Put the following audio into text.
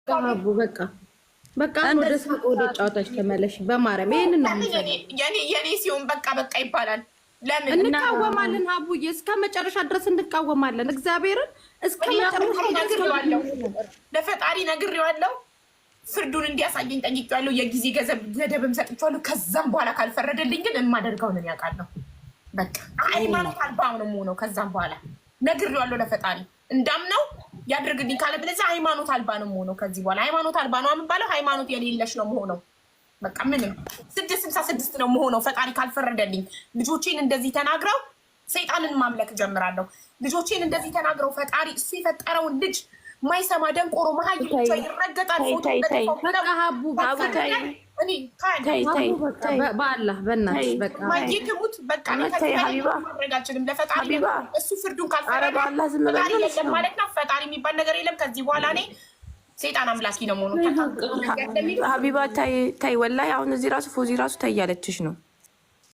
ሀቡ በቃ ወደ ሳቅ ወደ ጨዋታች ተመለሽ። በማርያም ይሄንን ነው የኔ ሲሆን በቃ ይባላል። ለምን እንቃወማለን? ሀቡዬ እስከ መጨረሻ ድረስ እንቃወማለን። እግዚአብሔርን እስከ መጨረሻ ነግሬዋለሁ፣ ለፈጣሪ ነግሬዋለሁ። ፍርዱን እንዲያሳየኝ ጠይቄዋለሁ። የጊዜ ገደብም ሰጥቼዋለሁ። ከዛም በኋላ ካልፈረደልኝ ግን የማደርገውን እኔ አውቃለሁ። በቃ ሃይማኖት አልባ ነው የምሆነው። ከዛም በኋላ ነግሬዋለሁ ለፈጣሪ እንዳምነው ያድርግልኝ ካለ ብለዚህ ሃይማኖት አልባ ነው የምሆነው። ከዚህ በኋላ ሃይማኖት አልባ ነው የምባለው። ሃይማኖት የሌለሽ ነው የምሆነው። በቃ ምንም 666 ነው የምሆነው። ፈጣሪ ካልፈረደልኝ ልጆቼን እንደዚህ ተናግረው ሰይጣንን ማምለክ ጀምራለሁ። ልጆቼን እንደዚህ ተናግረው ፈጣሪ እሱ የፈጠረውን ልጅ ማይሰማ ደንቆሮ መሀይ ብቻ ይረገጣል። በአላህ በእናትሽ በቃ ማይትሙት በቃ ማድረጋችንም ለፈጣሪ እሱ ፍርዱን ካልፈረደ ፈጣሪ የለም ማለት ነው። ፈጣሪ የሚባል ነገር የለም ከዚህ በኋላ እኔ ሴጣን አምላኪ ነው መሆኑ። ሀቢባ ታይ ወላሂ አሁን እዚህ ራሱ ፎዚ ራሱ ታይ ያለችሽ ነው